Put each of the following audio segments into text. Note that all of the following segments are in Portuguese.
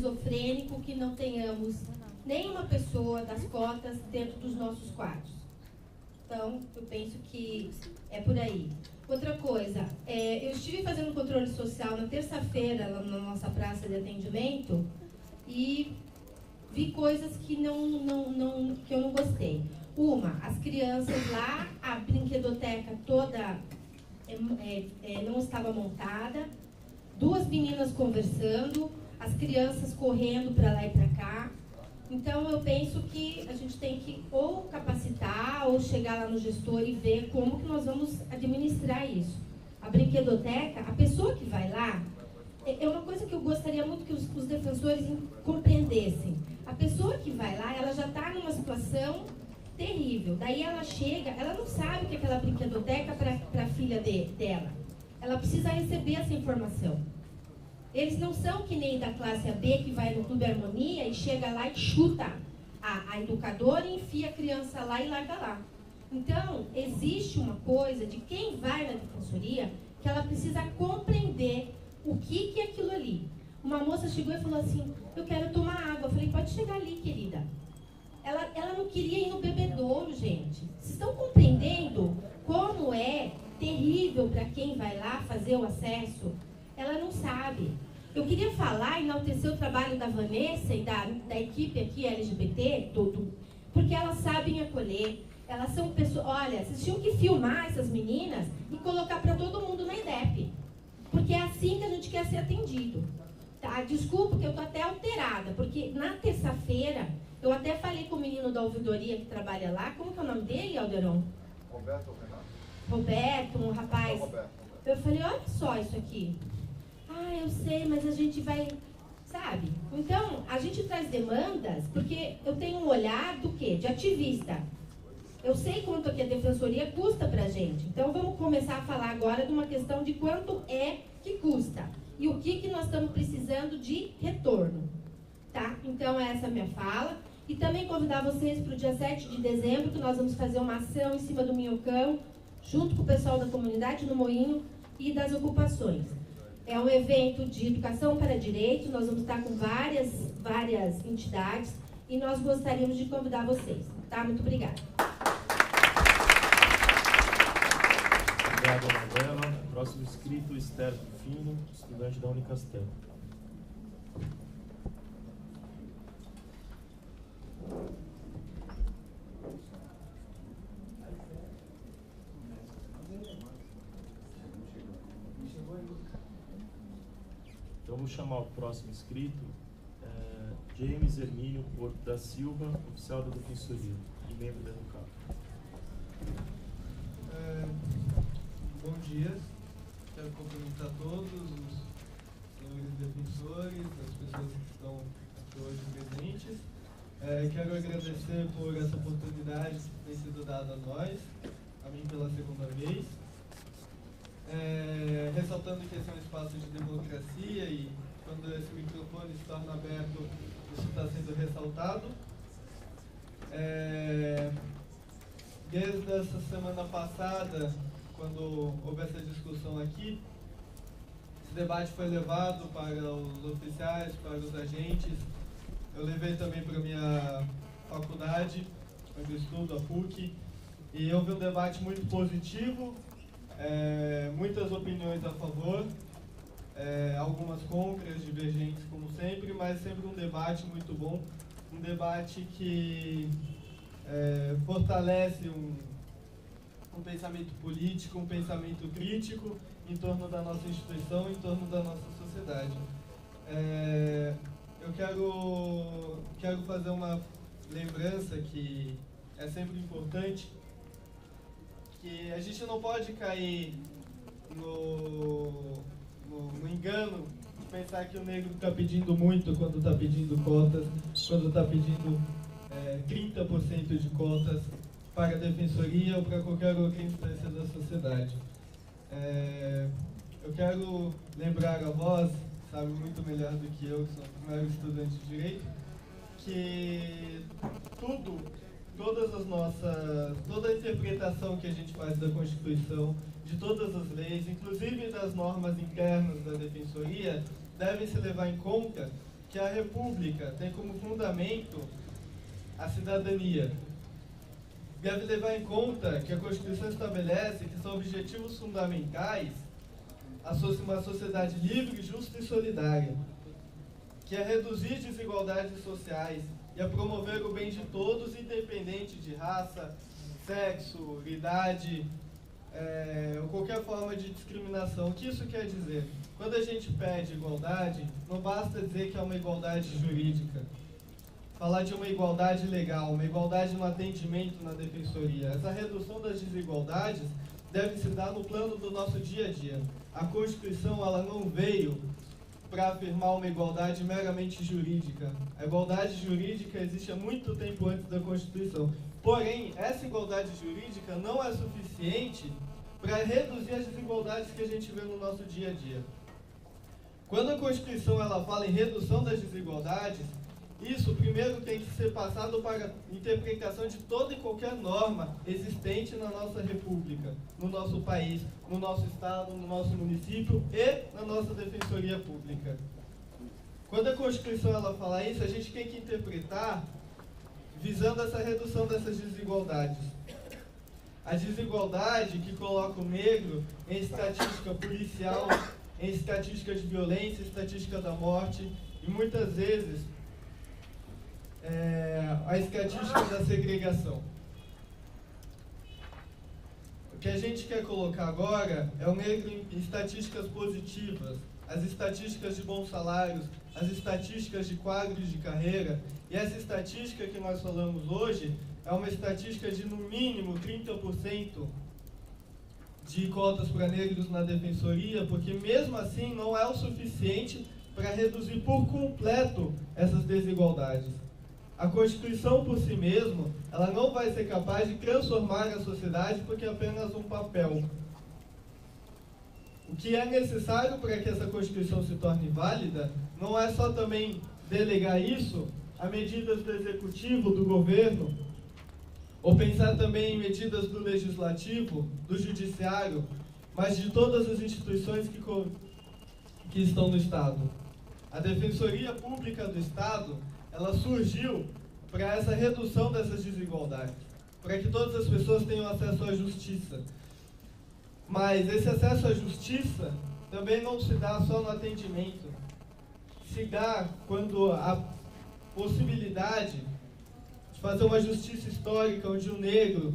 esquizofrênico que não tenhamos nenhuma pessoa das cotas dentro dos nossos quadros. Então, eu penso que é por aí. Outra coisa, eu estive fazendo controle social na terça-feira, lá na nossa praça de atendimento, e vi coisas que que eu não gostei. As crianças lá, a brinquedoteca toda não estava montada, 2 meninas conversando, as crianças correndo para lá e para cá. Então, eu penso que a gente tem que ou capacitar, ou chegar lá no gestor e ver como que nós vamos administrar isso. A brinquedoteca, a pessoa que vai lá, é uma coisa que eu gostaria muito que os defensores compreendessem. A pessoa que vai lá, ela já está numa situação terrível. Daí ela chega, ela não sabe o que é aquela brinquedoteca para a filha dela. Ela precisa receber essa informação. Eles não são que nem da classe AB que vai no Clube Harmonia e chega lá e chuta a educadora e enfia a criança lá e larga lá. Então, existe uma coisa de quem vai na defensoria que ela precisa compreender o que é aquilo ali. Uma moça chegou e falou assim, eu quero tomar água. Eu falei, pode chegar ali, querida. Ela não queria ir no bebedouro, gente. Vocês estão compreendendo como é terrível para quem vai lá fazer o acesso? Ela não sabe. Eu queria falar, enaltecer o trabalho da Vanessa e da equipe aqui LGBT, porque elas sabem acolher. Elas são pessoas... Olha, vocês tinham que filmar essas meninas e colocar para todo mundo na IDEP. Porque é assim que a gente quer ser atendido. Tá? Desculpa que eu tô até alterada, porque na terça-feira, eu até falei com o menino da ouvidoria que trabalha lá. Como que é o nome dele, Alderon? Roberto ou Renato? Roberto, um rapaz. Roberto. Eu falei, olha só isso aqui. Ah, eu sei, mas a gente vai... Sabe? Então, a gente traz demandas, porque eu tenho um olhar do quê? De ativista. Eu sei quanto que a defensoria custa pra gente. Então, vamos começar a falar agora de uma questão de quanto é que custa. E o que nós estamos precisando de retorno. Tá? Então, essa é a minha fala. E também convidar vocês para o dia 7 de dezembro, que nós vamos fazer uma ação em cima do Minhocão, junto com o pessoal da comunidade, no Moinho e das ocupações. É um evento de educação para direito, nós vamos estar com várias entidades e nós gostaríamos de convidar vocês. Tá? Muito obrigada. Obrigado, Manuela. Próximo inscrito, Esther Fino, estudante da Unicastel. Então, vou chamar o próximo inscrito, James Hermínio Porto da Silva, oficial da Defensoria e membro da Educap. Bom dia, quero cumprimentar todos os senhores defensores, as pessoas que estão aqui hoje presentes. Quero agradecer por essa oportunidade que tem sido dada a nós, a mim pela segunda vez. Ressaltando que esse é um espaço de democracia e quando esse microfone se torna aberto, isso está sendo ressaltado. Desde essa semana passada, quando houve essa discussão aqui, esse debate foi levado para os oficiais, para os agentes. Eu levei também para a minha faculdade, onde eu estudo, a PUC, e houve um debate muito positivo. Muitas opiniões a favor, algumas contras, divergentes como sempre, mas sempre um debate muito bom, um debate que fortalece um pensamento político, um pensamento crítico em torno da nossa instituição, em torno da nossa sociedade. Eu quero fazer uma lembrança que é sempre importante, que a gente não pode cair no engano de pensar que o negro está pedindo muito quando está pedindo cotas, quando está pedindo 30% de cotas para a defensoria ou para qualquer outra instância da sociedade. Eu quero lembrar a vós, sabe muito melhor do que eu, que sou o maior estudante de direito, que toda a interpretação que a gente faz da Constituição, de todas as leis, inclusive das normas internas da Defensoria, devem se levar em conta que a República tem como fundamento a cidadania. Deve levar em conta que a Constituição estabelece que são objetivos fundamentais uma sociedade livre, justa e solidária, que é reduzir desigualdades sociais e a promover o bem de todos, independente de raça, sexo, idade, ou qualquer forma de discriminação. O que isso quer dizer? Quando a gente pede igualdade, não basta dizer que é uma igualdade jurídica. Falar de uma igualdade legal, uma igualdade no atendimento na defensoria. Essa redução das desigualdades deve se dar no plano do nosso dia a dia. A Constituição, ela não veio para afirmar uma igualdade meramente jurídica. A igualdade jurídica existe há muito tempo antes da Constituição. Porém, essa igualdade jurídica não é suficiente para reduzir as desigualdades que a gente vê no nosso dia a dia. Quando a Constituição ela fala em redução das desigualdades, isso primeiro tem que ser passado para a interpretação de toda e qualquer norma existente na nossa República, no nosso país, no nosso estado, no nosso município e na nossa Defensoria Pública. Quando a Constituição ela fala isso, a gente tem que interpretar visando essa redução dessas desigualdades. A desigualdade que coloca o negro em estatística policial, em estatística de violência, estatística da morte e muitas vezes a estatística da segregação. O que a gente quer colocar agora é o negro em estatísticas positivas, as estatísticas de bons salários, as estatísticas de quadros de carreira, e essa estatística que nós falamos hoje é uma estatística de no mínimo 30% de cotas para negros na defensoria, porque mesmo assim não é o suficiente para reduzir por completo essas desigualdades. A Constituição por si mesma, ela não vai ser capaz de transformar a sociedade porque é apenas um papel. O que é necessário para que essa Constituição se torne válida não é só também delegar isso a medidas do Executivo, do Governo, ou pensar também em medidas do Legislativo, do Judiciário, mas de todas as instituições que estão no Estado. A Defensoria Pública do Estado, ela surgiu para essa redução dessas desigualdades, para que todas as pessoas tenham acesso à justiça. Mas esse acesso à justiça também não se dá só no atendimento. Se dá quando a possibilidade de fazer uma justiça histórica onde o negro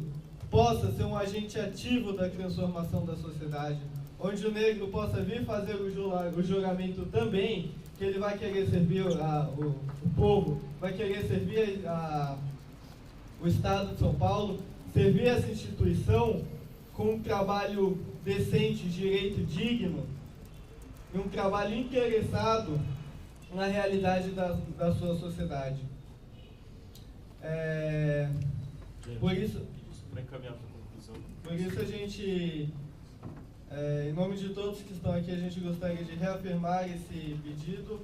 possa ser um agente ativo da transformação da sociedade, onde o negro possa vir fazer o juramento também, que ele vai querer servir o povo, vai querer servir o Estado de São Paulo, servir essa instituição com um trabalho decente, direito digno, e um trabalho interessado na realidade da sua sociedade. Por isso, para encaminhar para a conclusão. Por isso a gente, em nome de todos que estão aqui, a gente gostaria de reafirmar esse pedido,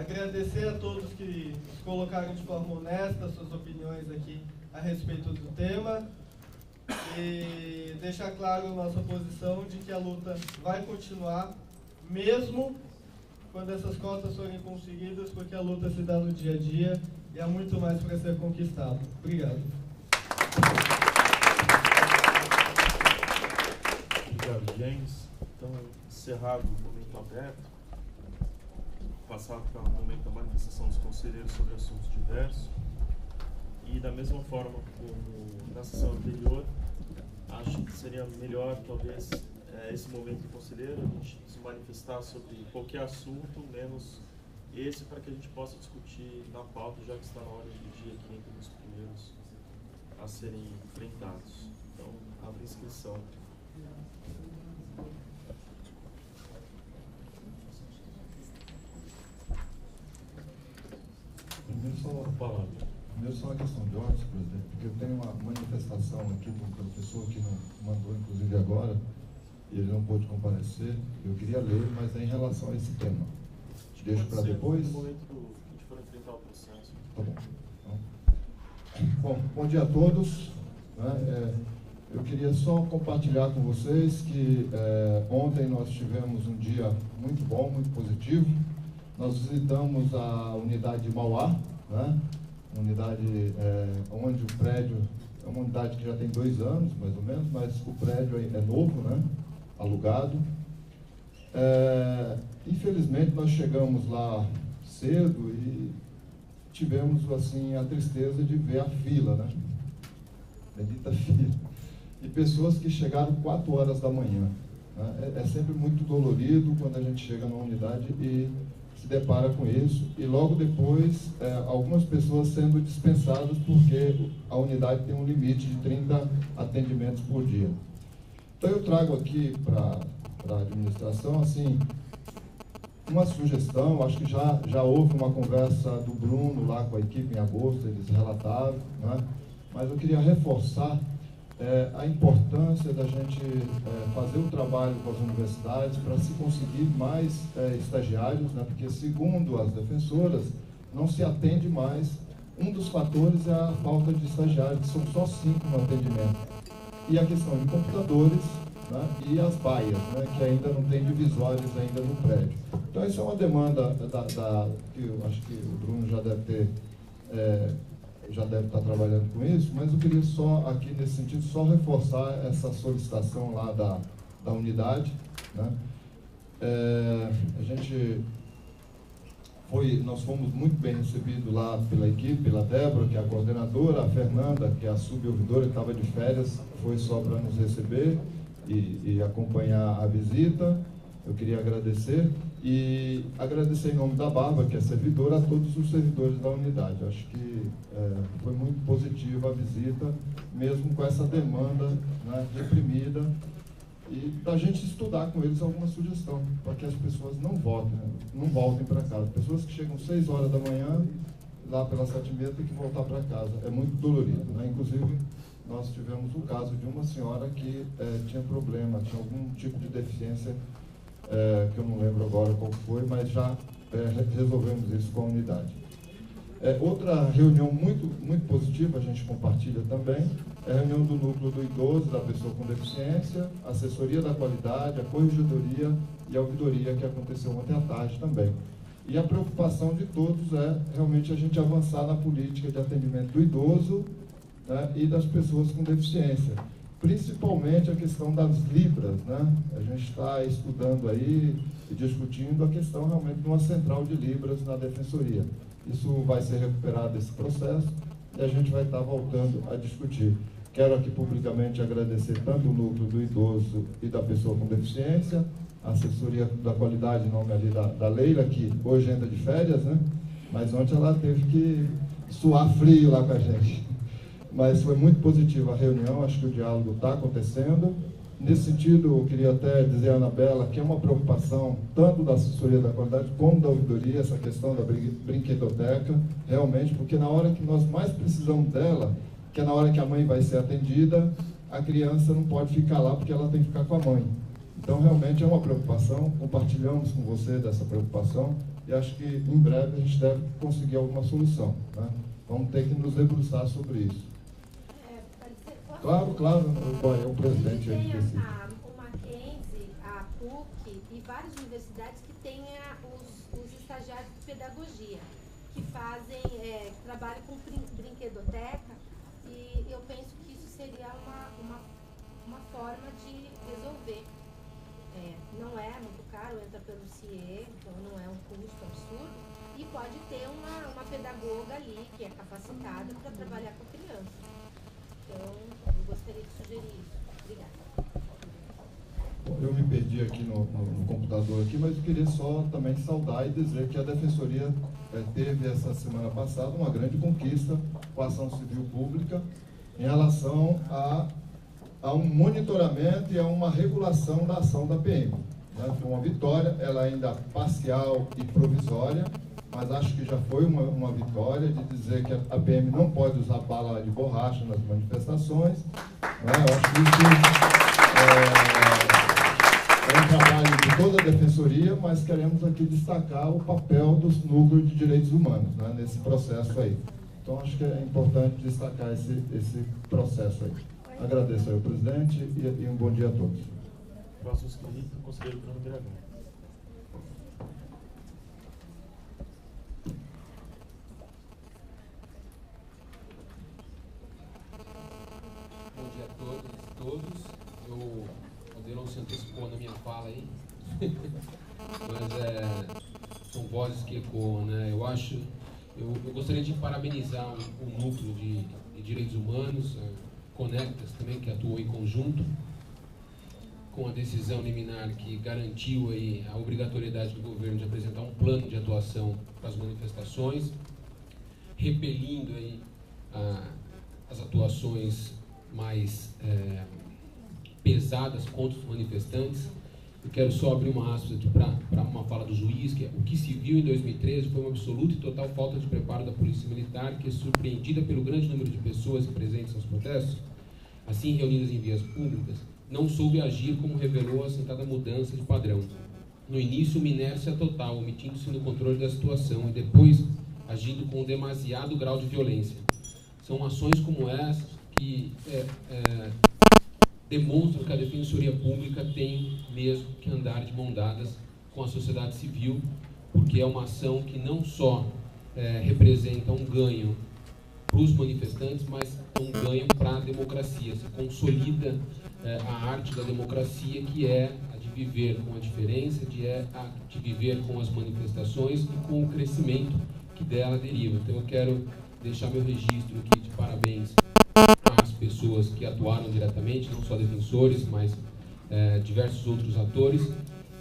agradecer a todos que se colocaram de forma honesta suas opiniões aqui a respeito do tema e deixar claro a nossa posição de que a luta vai continuar, mesmo quando essas cotas forem conseguidas, porque a luta se dá no dia a dia e há muito mais para ser conquistado. Obrigado. Obrigado, James. Então, encerrado o momento aberto, passado para o momento da manifestação dos conselheiros sobre assuntos diversos. E da mesma forma como na sessão anterior, acho que seria melhor, talvez, esse momento do conselheiro, a gente se manifestar sobre qualquer assunto, menos esse, para que a gente possa discutir na pauta, já que está na hora do dia aqui entre os primeiros a serem enfrentados. Então, abre inscrição. Primeiro só uma questão de ordem, presidente, porque eu tenho uma manifestação aqui de um professor que não mandou, inclusive agora, e ele não pôde comparecer. Eu queria ler, mas é em relação a esse tema. Deixo para depois? No momento que a gente for enfrentar o processo. Tá bom. Então, bom dia a todos. Eu queria só compartilhar com vocês que ontem nós tivemos um dia muito bom, muito positivo. nós visitamos a unidade de Mauá, né? Unidade onde o prédio é uma unidade que já tem 2 anos, mais ou menos, mas o prédio é novo, né? Alugado. Infelizmente, nós chegamos lá cedo e tivemos assim a tristeza de ver a fila, né? Bendita fila. E pessoas que chegaram 4 horas da manhã. Né? É sempre muito dolorido quando a gente chega numa unidade e se depara com isso. E logo depois, algumas pessoas sendo dispensadas porque a unidade tem um limite de 30 atendimentos por dia. Então eu trago aqui para a administração, assim, uma sugestão. Acho que já houve uma conversa do Bruno lá com a equipe em agosto, eles relataram, né? Mas eu queria reforçar a importância da gente fazer o trabalho com as universidades para se conseguir mais estagiários, né? Porque, segundo as defensoras, não se atende mais. Um dos fatores é a falta de estagiários, são só 5 no atendimento. E a questão de computadores, né? E as baias, né? Que ainda não tem divisórios ainda no prédio. Então, isso é uma demanda que eu acho que o Bruno já deve estar trabalhando com isso, mas eu queria só, aqui nesse sentido, só reforçar essa solicitação lá da unidade, né? Nós fomos muito bem recebidos lá pela equipe, pela Débora, que é a coordenadora, a Fernanda, que é a subouvidora, que estava de férias, foi só para nos receber e acompanhar a visita. Eu queria agradecer e agradecer em nome da Bárbara, que é servidora, a todos os servidores da unidade. Acho que foi muito positiva a visita, mesmo com essa demanda, né, reprimida, e da gente estudar com eles alguma sugestão, para que as pessoas não voltem para casa. Pessoas que chegam 6 horas da manhã, lá pelas 7h30, tem que voltar para casa. É muito dolorido, né? Inclusive, nós tivemos o caso de uma senhora que tinha problema, tinha algum tipo de deficiência, que eu não lembro agora qual foi, mas já resolvemos isso com a unidade. Outra reunião muito positiva, a gente compartilha também, é a reunião do núcleo do idoso, da pessoa com deficiência, assessoria da qualidade, a corregedoria e a ouvidoria, que aconteceu ontem à tarde também. E a preocupação de todos é realmente a gente avançar na política de atendimento do idoso, né, e das pessoas com deficiência. Principalmente a questão das libras, né? A gente está estudando aí e discutindo a questão realmente de uma central de libras na defensoria. Isso vai ser recuperado esse processo e a gente vai estar voltando a discutir. Quero aqui publicamente agradecer tanto o núcleo do idoso e da pessoa com deficiência, a assessoria da qualidade, em nome ali da Leila, que hoje anda de férias, né? Mas ontem ela teve que suar frio lá com a gente. Mas foi muito positiva a reunião, acho que o diálogo está acontecendo. Nesse sentido, eu queria até dizer à Anabela que é uma preocupação tanto da assessoria da qualidade como da ouvidoria, essa questão da brinquedoteca, realmente, porque na hora que nós mais precisamos dela, que é na hora que a mãe vai ser atendida, a criança não pode ficar lá porque ela tem que ficar com a mãe. Então, realmente é uma preocupação, compartilhamos com você dessa preocupação e acho que em breve a gente deve conseguir alguma solução, né? Vamos ter que nos debruçar sobre isso. Claro, é o presidente aí. O Mackenzie, a PUC e várias universidades que têm os estagiários de pedagogia, que fazem, trabalham com brinquedoteca, e eu penso que isso seria uma forma de resolver. Não é muito caro, entra pelo CIE, então não é um custo absurdo, e pode ter uma pedagoga ali que é capacitada para trabalhar com criança. Então, eu gostaria de sugerir isso. Obrigada. Bom, eu me perdi aqui no computador aqui, mas eu queria só também saudar e dizer que a Defensoria teve essa semana passada uma grande conquista com a ação civil pública em relação a um monitoramento e a uma regulação da ação da PM. Né? Foi uma vitória, ela ainda parcial e provisória, mas acho que já foi uma vitória de dizer que a PM não pode usar bala de borracha nas manifestações. Né? Eu acho que isso é um trabalho de toda a Defensoria, mas queremos aqui destacar o papel dos núcleos de direitos humanos, né, nesse processo aí. Então, acho que é importante destacar esse processo aí. Agradeço aí ao presidente e um bom dia a todos. Próximo inscrito, conselheiro Bruno Miragão. fala aí, mas são vozes que ecoam, né? Eu gostaria de parabenizar o núcleo de direitos humanos, Conectas também, que atuou em conjunto com a decisão liminar que garantiu aí a obrigatoriedade do governo de apresentar um plano de atuação para as manifestações, repelindo aí as atuações mais pesadas contra os manifestantes. Eu quero só abrir uma aspas aqui para uma fala do juiz, que o que se viu em 2013 foi uma absoluta e total falta de preparo da Polícia Militar, que, surpreendida pelo grande número de pessoas presentes nos protestos, assim reunidas em vias públicas, não soube agir como revelou a assentada mudança de padrão. No início, uma inércia total, omitindo-se no controle da situação, e depois agindo com demasiado grau de violência. São ações como essas que demonstram que a Defensoria Pública tem mesmo que andar de mão dadas com a sociedade civil, porque é uma ação que não só representa um ganho para os manifestantes, mas um ganho para a democracia. Se consolida a arte da democracia, que é a de viver com a diferença, de viver com as manifestações e com o crescimento que dela deriva. Então eu quero deixar meu registro aqui de parabéns às pessoas que atuaram diretamente, não só defensores, mas diversos outros atores,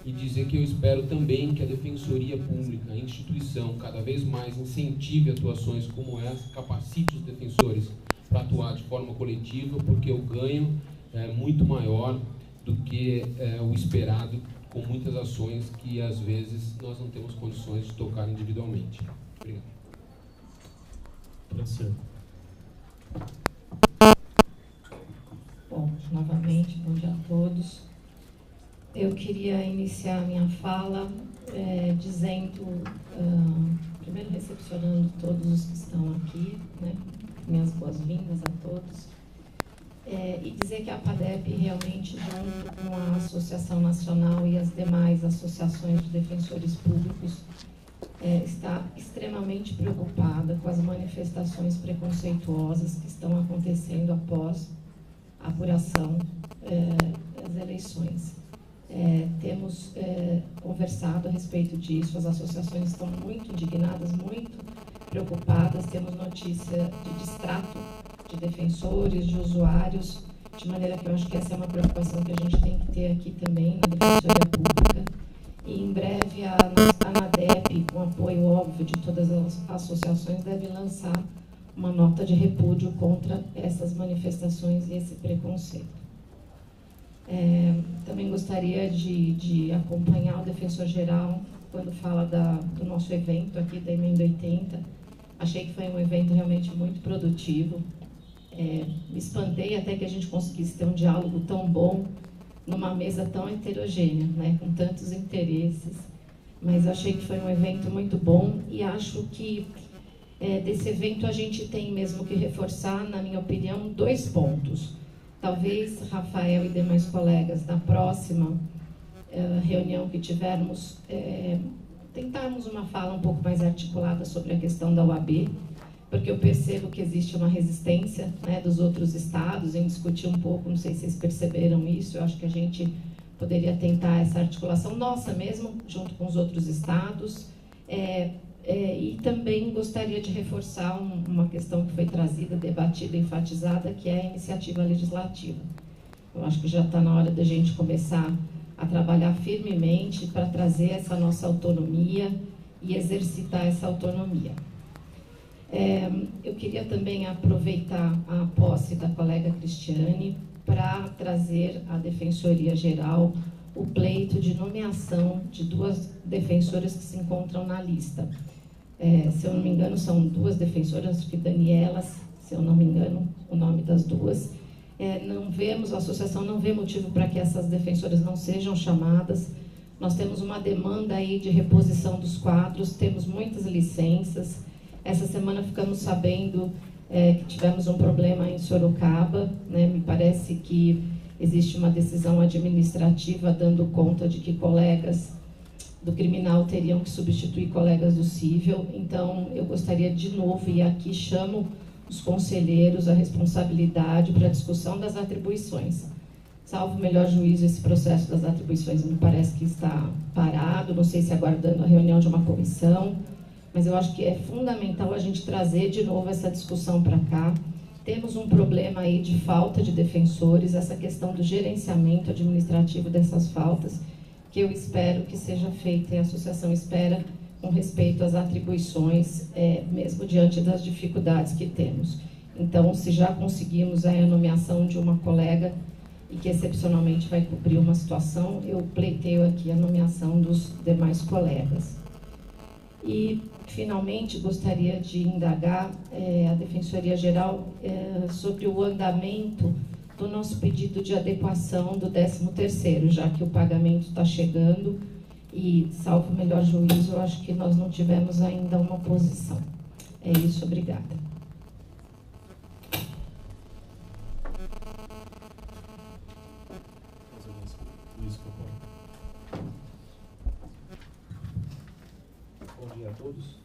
e dizer que eu espero também que a Defensoria Pública, a instituição, cada vez mais incentive atuações como essa, capacite os defensores para atuar de forma coletiva, porque o ganho é muito maior do que o esperado com muitas ações que às vezes nós não temos condições de tocar individualmente. Obrigado. Bom, novamente, bom dia a todos. Eu queria iniciar a minha fala dizendo, primeiro recepcionando todos os que estão aqui, né, minhas boas-vindas a todos, e dizer que a APADEP realmente, junto com a Associação Nacional e as demais associações de defensores públicos, está extremamente preocupada com as manifestações preconceituosas que estão acontecendo após a apuração das eleições. Temos conversado a respeito disso, as associações estão muito indignadas, muito preocupadas, temos notícia de distrato de defensores, de usuários, de maneira que eu acho que essa é uma preocupação que a gente tem que ter aqui também na Defensoria Pública. E em breve a ANADEP, com apoio óbvio de todas as associações, deve lançar uma nota de repúdio contra essas manifestações e esse preconceito. Também gostaria de acompanhar o defensor-geral quando fala do nosso evento aqui da Emenda 80. Achei que foi um evento realmente muito produtivo. Me espantei até que a gente conseguisse ter um diálogo tão bom numa mesa tão heterogênea, né, com tantos interesses. Mas eu achei que foi um evento muito bom e acho que desse evento a gente tem mesmo que reforçar, na minha opinião, 2 pontos. Talvez, Rafael e demais colegas, na próxima reunião que tivermos, tentarmos uma fala um pouco mais articulada sobre a questão da UAB, porque eu percebo que existe uma resistência, né, dos outros estados em discutir um pouco, não sei se vocês perceberam isso, eu acho que a gente poderia tentar essa articulação nossa mesmo, junto com os outros estados, e também gostaria de reforçar uma questão que foi trazida, debatida, enfatizada, que é a iniciativa legislativa. Eu acho que já está na hora da gente começar a trabalhar firmemente para trazer essa nossa autonomia e exercitar essa autonomia. Eu queria também aproveitar a posse da colega Cristiane para trazer à Defensoria Geral o pleito de nomeação de 2 defensoras que se encontram na lista. Se eu não me engano, são 2 defensoras, acho que Danielas, se eu não me engano, o nome das 2. A associação não vê motivo para que essas defensoras não sejam chamadas. Nós temos uma demanda aí de reposição dos quadros, temos muitas licenças. Essa semana ficamos sabendo que tivemos um problema em Sorocaba, né? Me parece que existe uma decisão administrativa dando conta de que colegas do criminal teriam que substituir colegas do cível. Então, eu gostaria de novo, e aqui chamo os conselheiros a responsabilidade para a discussão das atribuições. Salvo o melhor juízo, esse processo das atribuições me parece que está parado, não sei se aguardando a reunião de uma comissão, mas eu acho que é fundamental a gente trazer de novo essa discussão para cá. Temos um problema aí de falta de defensores, essa questão do gerenciamento administrativo dessas faltas, que eu espero que seja feita, e a associação espera, com respeito às atribuições, mesmo diante das dificuldades que temos. Então, se já conseguimos a nomeação de uma colega e que excepcionalmente vai cobrir uma situação, eu pleiteio aqui a nomeação dos demais colegas. E, finalmente, gostaria de indagar a Defensoria Geral sobre o andamento do nosso pedido de adequação do 13º, já que o pagamento está chegando e, salvo o melhor juízo, eu acho que nós não tivemos ainda uma posição. É isso, obrigada. Bom dia a todos.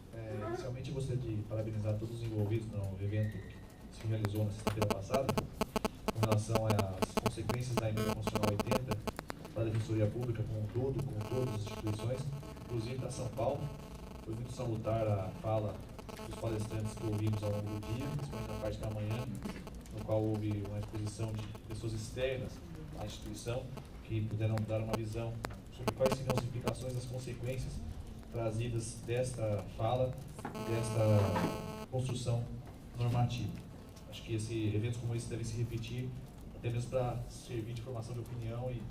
Inicialmente, eu gostaria de parabenizar todos os envolvidos no evento que se realizou na sexta-feira passada, com relação às consequências da emenda constitucional 80 para a Defensoria Pública como um todo, com todas as instituições, inclusive da São Paulo. Foi muito salutar a fala dos palestrantes que ouvimos ao longo do dia, principalmente na parte da manhã, no qual houve uma exposição de pessoas externas à instituição, que puderam dar uma visão sobre quais seriam as implicações, as consequências trazidas desta fala, desta construção normativa. Acho que eventos como esse devem se repetir, até mesmo para servir de formação de opinião e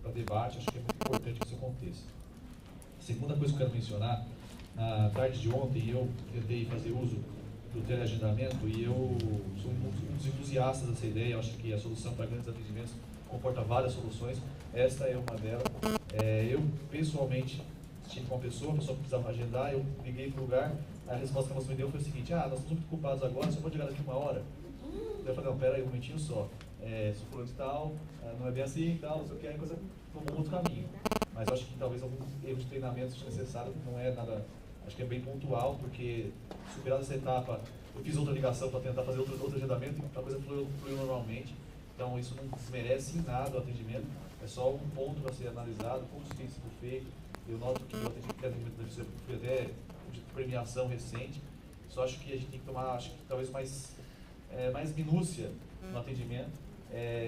para debate. Acho que é muito importante que isso aconteça. A segunda coisa que eu quero mencionar, na tarde de ontem eu tentei fazer uso do teleagendamento e eu sou um dos entusiastas dessa ideia. Eu acho que a solução para grandes atendimentos comporta várias soluções. Esta é uma delas. Eu, pessoalmente, estive com uma pessoa, a pessoa precisava agendar, eu liguei para o lugar, a resposta que a moça me deu foi a seguinte: nós estamos muito ocupados agora, você pode chegar daqui 1 hora? Eu falei, não, pera aí um momentinho só, sou fulano de tal, não é bem assim e tal, não sei o que, aí a coisa tomou um outro caminho. Mas eu acho que talvez algum erro de treinamento seja necessário, não é nada, acho que é bem pontual, porque superada essa etapa, eu fiz outra ligação para tentar fazer outro agendamento e a coisa fluiu normalmente. Então isso não desmerece em nada o atendimento, é só um ponto para ser analisado, como isso tem sido feito. Eu noto que o atendimento deve ser até de premiação recente, só acho que a gente tem que tomar, acho que talvez mais minúcia no atendimento.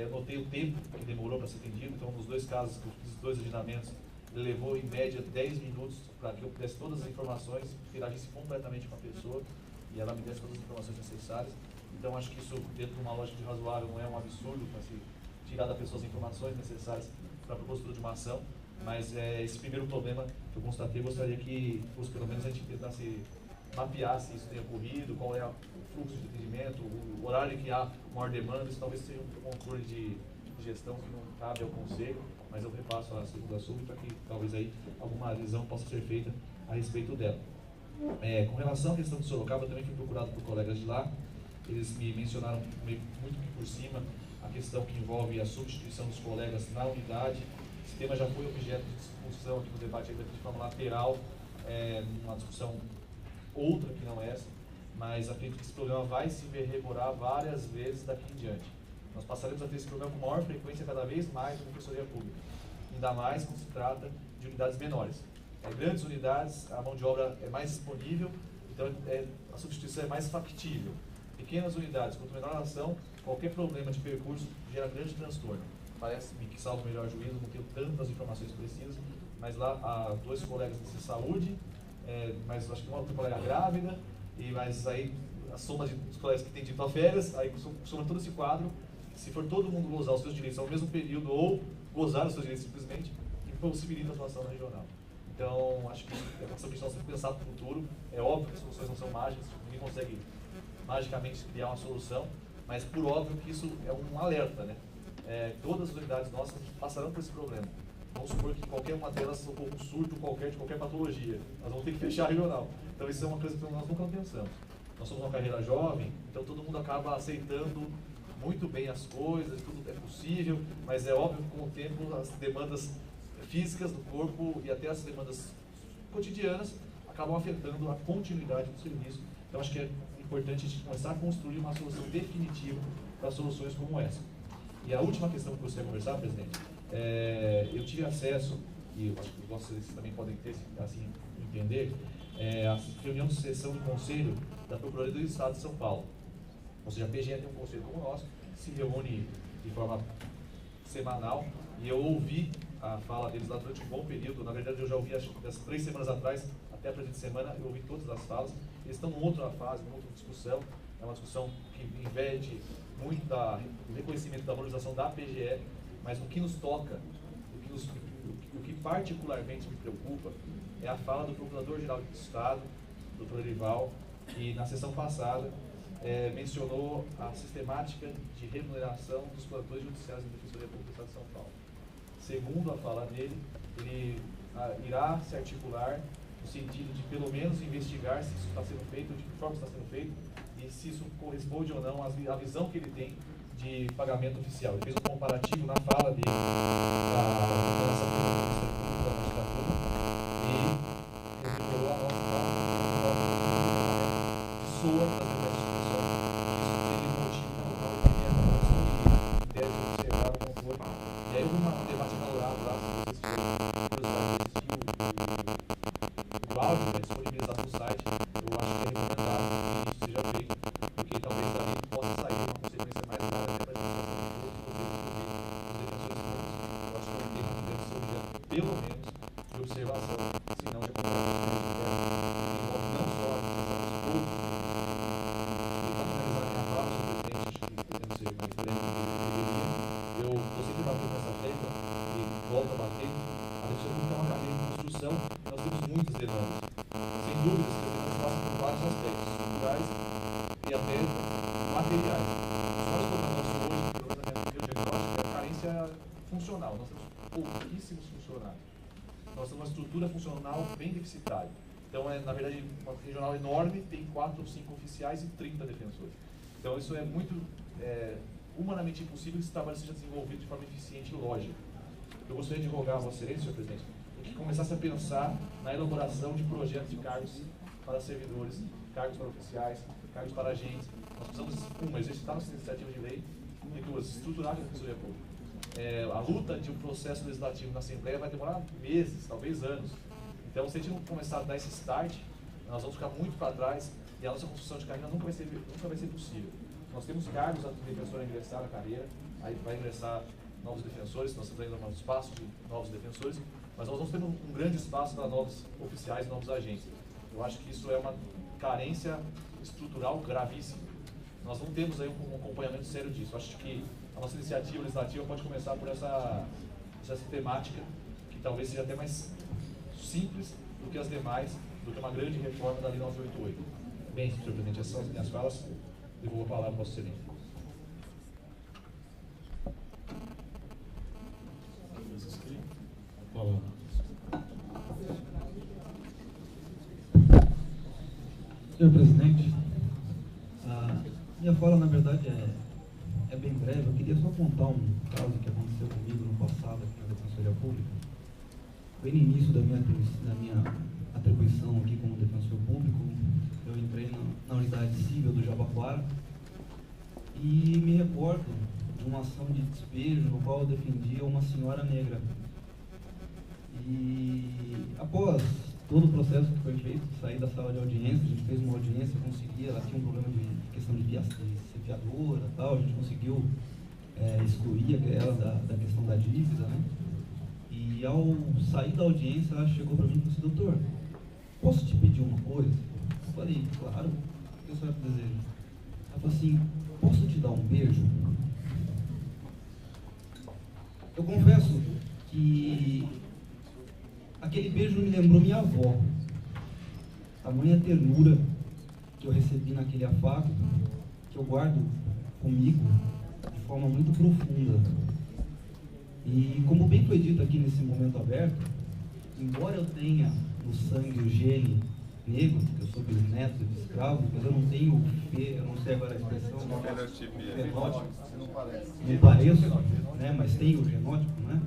Eu notei o tempo que demorou para ser atendido, então nos 2 casos que eu fiz 2 agendamentos, ele levou em média 10 minutos para que eu desse todas as informações, interagisse completamente com a pessoa e ela me desse todas as informações necessárias. Então acho que isso, dentro de uma lógica de razoável, não é um absurdo para se tirar da pessoa as informações necessárias para a propositura de uma ação, mas esse primeiro problema que eu constatei, eu gostaria que fosse pelo menos a gente tentasse mapear se isso tem ocorrido, qual é o fluxo de atendimento, o horário que há maior demanda. Isso talvez seja um controle de gestão que não cabe ao Conselho, mas eu repasso a segunda súbita para que talvez aí alguma visão possa ser feita a respeito dela. Com relação à questão de Sorocaba, eu também fui procurado por colegas de lá. Eles me mencionaram muito por cima a questão que envolve a substituição dos colegas na unidade. Esse tema já foi objeto de discussão aqui no debate ainda de forma lateral, numa discussão outra que não essa, mas acredito que esse problema vai se reverberar várias vezes daqui em diante. Nós passaremos a ter esse problema com maior frequência cada vez mais na Defensoria Pública, ainda mais quando se trata de unidades menores. Grandes unidades, a mão de obra é mais disponível, então a substituição é mais factível. Pequenas unidades, quanto menor a ação, qualquer problema de percurso gera grande transtorno. Parece-me que, salvo o melhor juízo, não tenho tantas informações precisas, mas lá há 2 colegas de saúde, mas acho que uma outra colega grávida, mas aí a soma dos colegas que têm dito a férias, aí soma todo esse quadro. Se for todo mundo gozar os seus direitos ao mesmo período, ou gozar os seus direitos simplesmente, impossibilita a atuação na regional. Então, acho que é uma questão de nós sempre pensar para o futuro. É óbvio que as soluções não são mágicas, ninguém consegue magicamente criar uma solução, mas por óbvio que isso é um alerta, né? Todas as unidades nossas passarão por esse problema. Vamos supor que qualquer uma delas ocorra um surto qualquer de qualquer patologia. Nós vamos ter que fechar a regional. Então isso é uma coisa que nós nunca pensamos. Nós somos uma carreira jovem, então todo mundo acaba aceitando muito bem as coisas, tudo é possível, mas é óbvio que com o tempo as demandas físicas do corpo e até as demandas cotidianas acabam afetando a continuidade do serviço. Então acho que é importante a gente começar a construir uma solução definitiva para soluções como essa. E a última questão que eu gostaria de conversar, presidente, eu tive acesso, e eu acho que vocês também podem ter, assim, entender, a reunião de sessão do Conselho da Procuradoria do Estado de São Paulo. Ou seja, a PGE tem um conselho como o nosso, que se reúne de forma semanal, e eu ouvi a fala deles lá durante um bom período. Na verdade, eu já ouvi, acho que das 3 semanas atrás até a presente semana, eu ouvi todas as falas. Eles estão em outra fase, em outra discussão. É uma discussão que inverte muito do reconhecimento da valorização da PGE, mas o que nos toca, o que particularmente me preocupa, é a fala do Procurador-Geral do Estado, Dr. Erival, que na sessão passada mencionou a sistemática de remuneração dos plantões judiciais da Defensoria Pública do Estado de São Paulo. Segundo a fala dele, ele irá se articular no sentido de pelo menos investigar se isso está sendo feito, de que forma está sendo feito e se isso corresponde ou não à visão que ele tem de pagamento oficial. Ele fez um comparativo na fala dele da operação da magistratura e revelou a nossa soa das demais instituições, que isso teria motivo para uma opinião que deve observar o controle. E aí houve um debate acalorado lá, se vocês tiverem curiosidade de assistir o áudio, né, disponibilizado no site. Eu acho que é recomendável que isso seja feito, porque talvez dali possa sair uma consequência mais clara até para a administração de todos os defensores públicos. Eu acho que é um tema que deve ser objeto, pelo menos, de observação, se não de acompanhamento interno, que envolve não só a administração dos todos. E para finalizar a minha fala, senhor presidente, acho que podemos ser mais breve do que deveria. Eu estou sempre batendo nessa tecla e volto a bater. A defesa pública é uma carreira de construção, nós temos muitas demandas. Sem dúvidas que as demandas passam por vários aspectos, culturais e até materiais. Nós colocamos hoje, pelo menos na minha diagnóstico, é a carência funcional. Nós temos pouquíssimos funcionários. Nós temos uma estrutura funcional bem deficitária. Então, na verdade, uma regional enorme, tem 4 ou 5 oficiais e 30 defensores. Então, isso é muito humanamente impossível que esse trabalho seja desenvolvido de forma eficiente e lógica. Eu gostaria de rogar a Vossa Excelência, senhor presidente, que começasse a pensar na elaboração de projetos de cargos para servidores, cargos para oficiais, cargos para agentes. Nós precisamos, exercitar nossa iniciativa de lei, e 2, estruturar a Defensoria Pública. A luta de um processo legislativo na Assembleia vai demorar meses, talvez anos. Então, se a gente não começar a dar esse start, nós vamos ficar muito para trás e a nossa construção de carreira nunca vai ser possível. Nós temos cargos a defensor a ingressar na carreira, aí vai ingressar novos defensores, nós estamos ainda no espaço de novos defensores, mas nós vamos ter um grande espaço para novos oficiais e novos agentes. Eu acho que isso é uma carência estrutural gravíssima. Nós não temos aí um acompanhamento sério disso. Eu acho que a nossa iniciativa legislativa pode começar por essa temática, que talvez seja até mais simples do que as demais, do que uma grande reforma da Lei 988. Bem, senhor presidente, essas são as minhas falas. Devolvo a palavra para o Vossa Excelência. Senhor presidente, minha fala na verdade é bem breve. Eu queria só contar um caso que aconteceu comigo no passado aqui na Defensoria Pública. Bem no início da minha atribuição aqui como defensor público, eu entrei na unidade civil do Jabaquara e me recordo de uma ação de despejo no qual eu defendia uma senhora negra. E após todo o processo que foi feito, saí da sala de audiência, a gente fez uma audiência, ela tinha um problema de questão de ser fiadora e tal, a gente conseguiu excluir ela da questão da dívida, né? E ao sair da audiência, ela chegou para mim e falou assim: doutor, posso te pedir uma coisa? Eu falei, claro, o que a senhora deseja? Ela falou assim: posso te dar um beijo? Eu confesso que aquele beijo me lembrou minha avó. Tamanha ternura que eu recebi naquele afago, que eu guardo comigo de forma muito profunda. E como bem foi dito aqui nesse momento aberto, embora eu tenha no sangue o gene negro, porque eu sou bisneto de escravo, mas eu não tenho, eu não sei agora a expressão, fenótipo, não pareço, né, mas tenho o genótipo, né?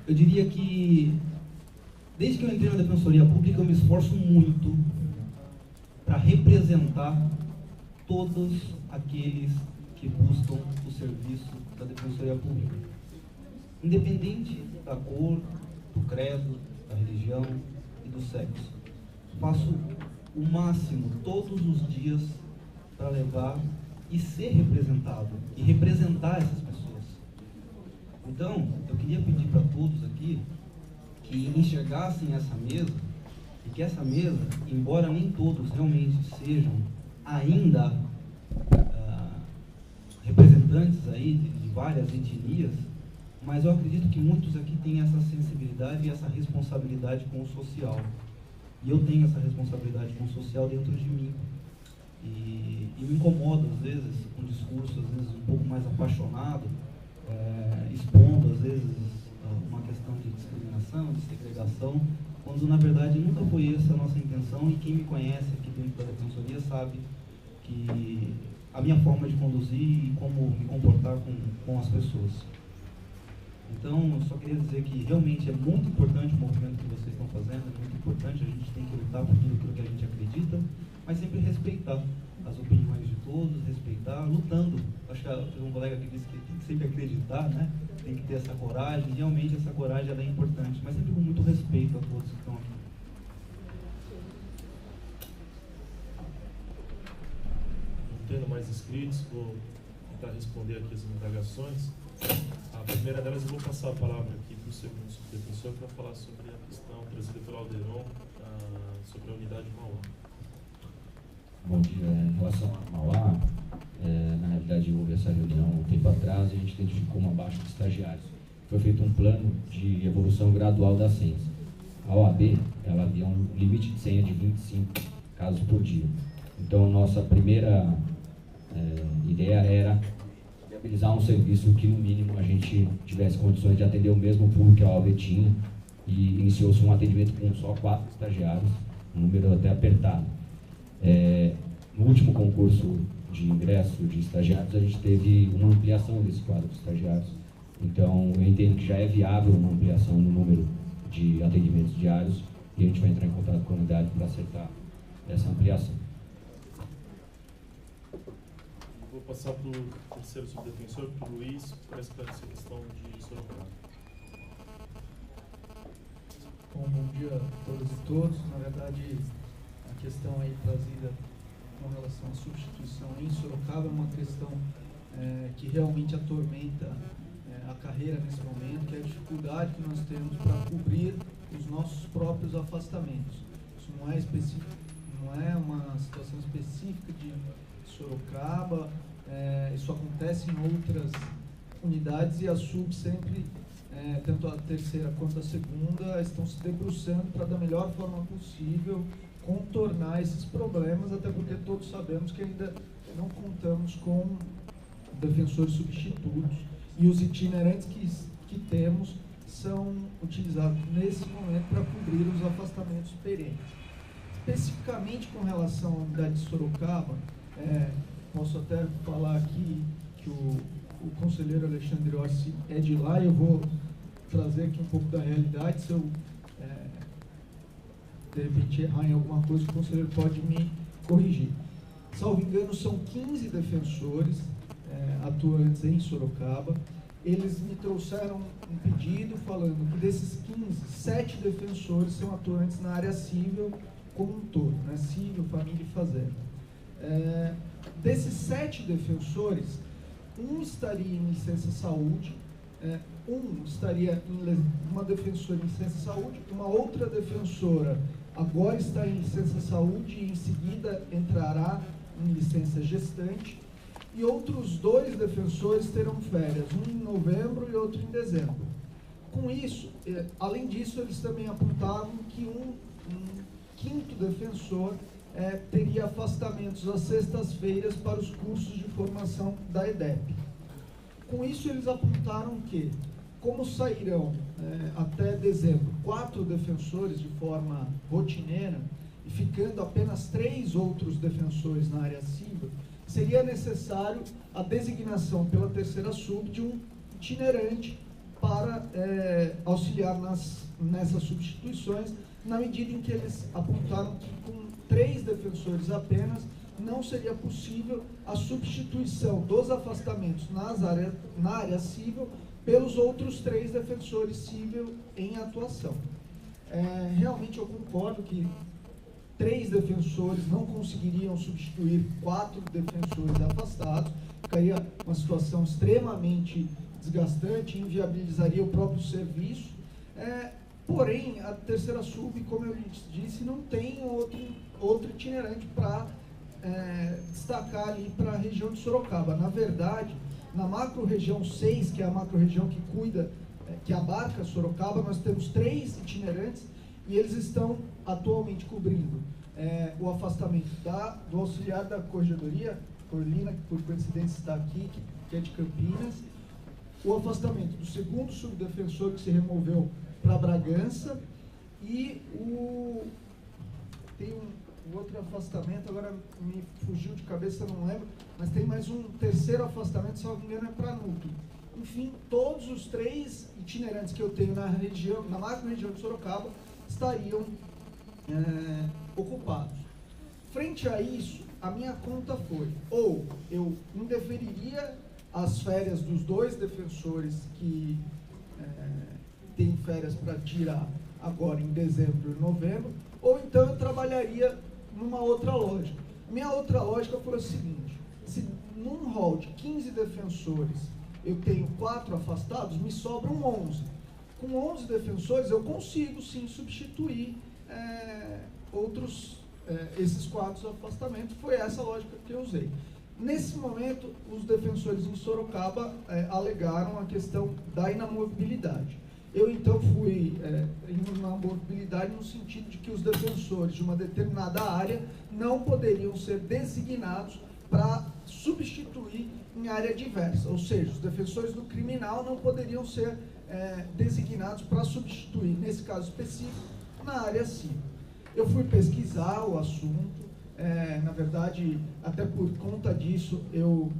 Eu diria que desde que eu entrei na Defensoria Pública eu me esforço muito para representar todos aqueles que buscam o serviço da Defensoria Pública, independente da cor, do credo, da religião e do sexo. Faço o máximo todos os dias para levar e ser representado e representar essas pessoas. Então, eu queria pedir para todos aqui que enxergassem essa mesa e que essa mesa, embora nem todos realmente sejam ainda representantes aí de várias etnias, mas eu acredito que muitos aqui têm essa sensibilidade e essa responsabilidade com o social. E eu tenho essa responsabilidade com o social dentro de mim. E me incomoda, às vezes, com um discurso, às vezes, um pouco mais apaixonado, expondo, às vezes, uma questão de discriminação, de segregação, quando, na verdade, nunca foi essa a nossa intenção. E quem me conhece aqui dentro da Defensoria sabe que a minha forma de conduzir e como me comportar com as pessoas. Então, eu só queria dizer que realmente é muito importante o movimento que vocês estão fazendo, é muito importante, a gente tem que lutar por tudo aquilo que a gente acredita, mas sempre respeitar as opiniões de todos, respeitar, lutando. Acho que teve um colega que disse que tem que sempre acreditar, né? Tem que ter essa coragem, e realmente essa coragem ela é importante, mas sempre com muito respeito a todos que estão aqui. Não tendo mais inscritos, vou tentar responder aqui as indagações. A primeira delas, eu vou passar a palavra aqui para o segundo subdefensor para falar sobre a questão trazida pelo Alderon sobre a unidade Mauá. Bom dia. Em relação a Mauá, na realidade houve essa reunião um tempo atrás e a gente identificou uma baixa de estagiários. Foi feito um plano de evolução gradual das senhas. A OAB, ela havia um limite de senha de 25 casos por dia. Então, nossa primeira ideia era viabilizar um serviço que, no mínimo, a gente tivesse condições de atender o mesmo público que a OAB tinha, e iniciou-se um atendimento com só 4 estagiários, um número até apertado. No último concurso de ingresso de estagiários, a gente teve uma ampliação desse quadro de estagiários. Então, eu entendo que já é viável uma ampliação no número de atendimentos diários, e a gente vai entrar em contato com a unidade para acertar essa ampliação. Vou passar para o terceiro subdefensor, para o Luiz, para esclarecer a questão de Sorocaba. Bom dia a todas e todos. Na verdade, a questão aí trazida com relação à substituição em Sorocaba é uma questão que realmente atormenta a carreira nesse momento, que é a dificuldade que nós temos para cobrir os nossos próprios afastamentos. Isso não é específico, não é uma situação específica de Sorocaba, isso acontece em outras unidades, e a SUB sempre, tanto a terceira quanto a segunda, estão se debruçando para, da melhor forma possível, contornar esses problemas, até porque todos sabemos que ainda não contamos com defensores substitutos, e os itinerantes que temos são utilizados nesse momento para cobrir os afastamentos perenes. Especificamente com relação à unidade de Sorocaba, posso até falar aqui que o conselheiro Alexandre Orsi é de lá, e eu vou trazer aqui um pouco da realidade. Se eu de repente errar em alguma coisa, o conselheiro pode me corrigir. Salvo engano, são 15 defensores atuantes em Sorocaba. Eles me trouxeram um pedido falando que desses 15, 7 defensores são atuantes na área civil como um todo, né? Civil, família e fazenda. Desses 7 defensores, um estaria em licença saúde, uma defensora em licença saúde, uma outra defensora agora está em licença saúde e em seguida entrará em licença gestante, e outros 2 defensores terão férias, um em novembro e outro em dezembro. Com isso, além disso, eles também apontavam que um quinto defensor teria afastamentos às sextas-feiras para os cursos de formação da EDEP. Com isso, eles apontaram que, como sairão até dezembro 4 defensores de forma rotineira, e ficando apenas 3 outros defensores na área civil, seria necessário a designação pela terceira sub de um itinerante para auxiliar nessas substituições, na medida em que eles apontaram que com 3 defensores apenas não seria possível a substituição dos afastamentos na área civil pelos outros 3 defensores cíveis em atuação. Realmente eu concordo que 3 defensores não conseguiriam substituir 4 defensores afastados, ficaria uma situação extremamente desgastante, inviabilizaria o próprio serviço. Porém, a terceira sub, como eu disse, não tem outro itinerante para destacar ali para a região de Sorocaba. Na verdade, na macro-região 6, que é a macro-região que cuida, que abarca Sorocaba, nós temos 3 itinerantes e eles estão atualmente cobrindo o afastamento do auxiliar da corregedoria, Corlina, que por coincidência está aqui, que é de Campinas, o afastamento do segundo subdefensor que se removeu para Bragança e tem um outro afastamento, agora me fugiu de cabeça, não lembro, mas tem mais um terceiro afastamento, se não me engano, é para Núcleo. Enfim, todos os 3 itinerantes que eu tenho na macro-região de Sorocaba estariam ocupados. Frente a isso, a minha conta foi, ou eu indeferiria as férias dos 2 defensores que têm férias para tirar agora em dezembro e novembro, ou então eu trabalharia numa outra lógica. Minha outra lógica foi a seguinte: se num rol de 15 defensores eu tenho 4 afastados, me sobram 11. Com 11 defensores eu consigo sim substituir esses 4 afastamentos. Foi essa a lógica que eu usei. Nesse momento, os defensores em Sorocaba alegaram a questão da inamovibilidade. Eu, então, fui inamovibilidade no sentido de que os defensores de uma determinada área não poderiam ser designados para substituir em área diversa, ou seja, os defensores do criminal não poderiam ser designados para substituir, nesse caso específico, na área civil. Eu fui pesquisar o assunto, na verdade, até por conta disso, eu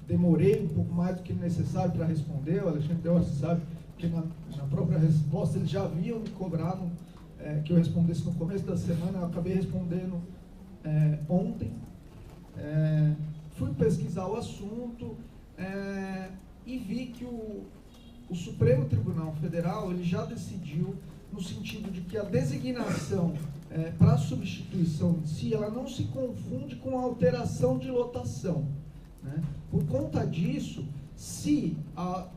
demorei um pouco mais do que necessário para responder. O Alexandre Delcio sabe que na própria resposta eles já haviam me cobrado que eu respondesse no começo da semana, eu acabei respondendo ontem. Fui pesquisar o assunto e vi que o Supremo Tribunal Federal ele já decidiu no sentido de que a designação para substituição em si, ela não se confunde com a alteração de lotação, né? Por conta disso, se a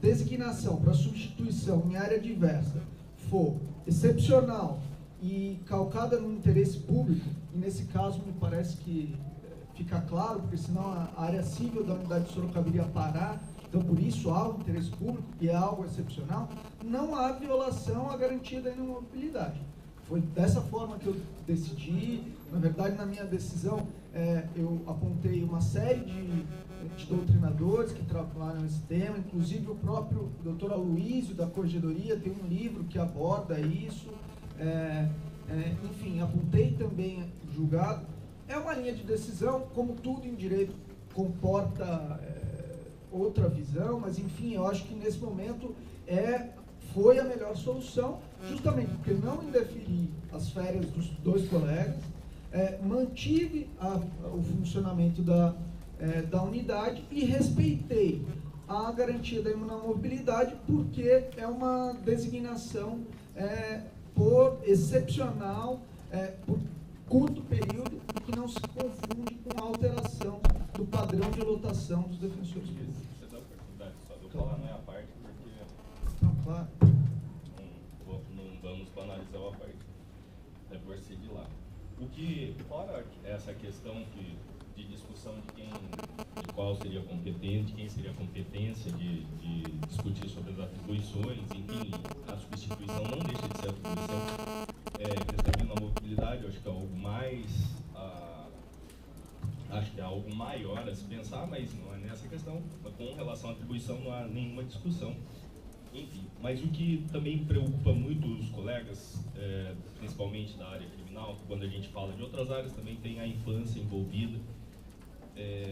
designação para substituição em área diversa for excepcional e calcada no interesse público, e nesse caso me parece que fica claro, porque senão a área civil da unidade de Sorocaba iria parar, então por isso há um interesse público e é algo excepcional, não há violação à garantia da inamovibilidade. Foi dessa forma que eu decidi. Na verdade, na minha decisão, eu apontei uma série de doutrinadores que trabalham nesse tema, inclusive o próprio Dr. Aloysio, da Corregedoria, tem um livro que aborda isso. Enfim, apontei também o julgado. É uma linha de decisão, como tudo em direito comporta outra visão, mas enfim, eu acho que nesse momento foi a melhor solução, justamente porque não indeferi as férias dos 2 colegas, mantive o funcionamento da unidade e respeitei a garantia da inamovibilidade, porque é uma designação por excepcional, por curto período, e que não se confunde com a alteração do padrão de lotação dos defensores públicos. Você dá oportunidade só de eu falar, não é a parte, porque não, claro. Não vamos banalizar a parte, é por si de lá. O que, fora essa questão de discussão de qual seria competente, quem seria a competência de discutir sobre as atribuições, enfim, a substituição não deixa de ser atribuição. Questão da mobilidade, eu acho que é algo mais, acho que é algo maior a se pensar, mas não é nessa questão. Com relação à atribuição não há nenhuma discussão. Enfim, mas o que também preocupa muito os colegas, principalmente da área criminal, quando a gente fala de outras áreas também tem a infância envolvida,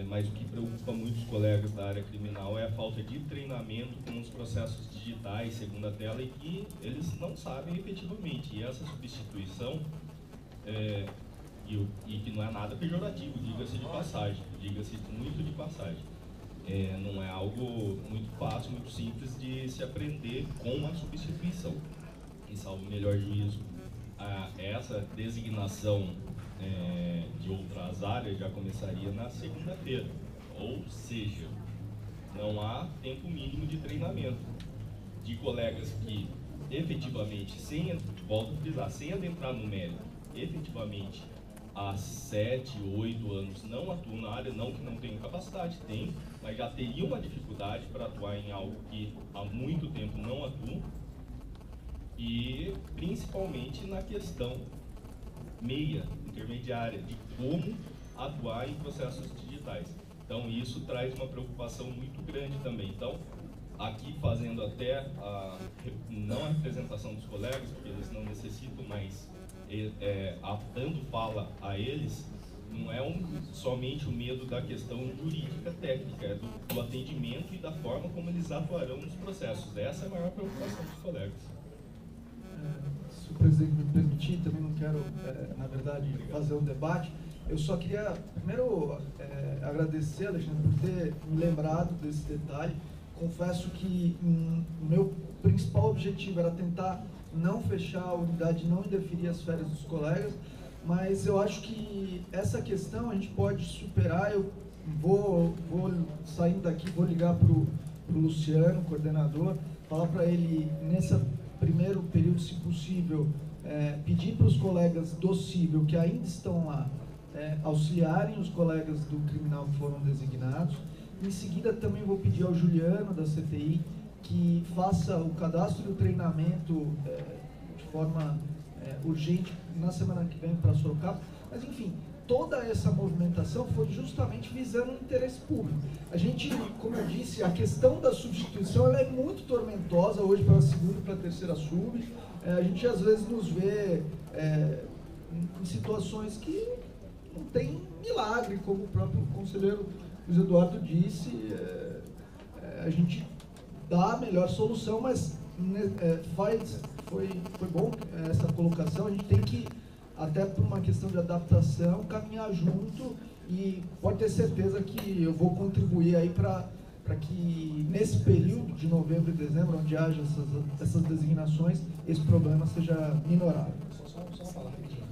mas o que preocupa muito os colegas da área criminal é a falta de treinamento com os processos digitais, segunda tela, e que eles não sabem efetivamente. E essa substituição, e que não é nada pejorativo, diga-se de passagem, diga-se muito de passagem. Não é algo muito fácil, muito simples de se aprender com a substituição. E salvo o melhor juízo, essa designação de outras áreas já começaria na segunda-feira. Ou seja, não há tempo mínimo de treinamento de colegas que efetivamente, volto a frisar, sem adentrar no mérito, efetivamente há 7, 8 anos não atuam na área, não que não tenham capacidade, tem, mas já teriam uma dificuldade para atuar em algo que há muito tempo não atuam, e principalmente na questão intermediária, de como atuar em processos digitais. Então isso traz uma preocupação muito grande também. Então, aqui fazendo até não a representação dos colegas, porque eles não necessitam, mas dando fala a eles, não é somente o medo da questão jurídica técnica, é do atendimento e da forma como eles atuarão nos processos. Essa é a maior preocupação dos colegas. Se o presidente me permitir, também não quero, na verdade, fazer um debate. Eu só queria, primeiro, agradecer, Alexandre, por ter me lembrado desse detalhe. Confesso que o meu principal objetivo era tentar não fechar a unidade, não indeferir as férias dos colegas, mas eu acho que essa questão a gente pode superar. Eu vou saindo daqui, vou ligar para o Luciano, coordenador, falar para ele, nesse primeiro período, se possível, pedir para os colegas do cível que ainda estão lá, auxiliarem os colegas do criminal que foram designados. Em seguida, também vou pedir ao Juliano, da CTI, que faça o cadastro e o treinamento de forma urgente na semana que vem para Sorocaba. Mas, enfim, toda essa movimentação foi justamente visando o interesse público. A gente, como eu disse, a questão da substituição ela é muito tormentosa hoje para a segunda e para a terceira sub. A gente, às vezes, nos vê em situações que não tem milagre, como o próprio conselheiro Luiz Eduardo disse, a gente dá a melhor solução, mas foi bom essa colocação. A gente tem que, até por uma questão de adaptação, caminhar junto, e pode ter certeza que eu vou contribuir aí para que nesse período de novembro e dezembro, onde haja essas designações, esse problema seja minorado. Só uma palavra rapidinho.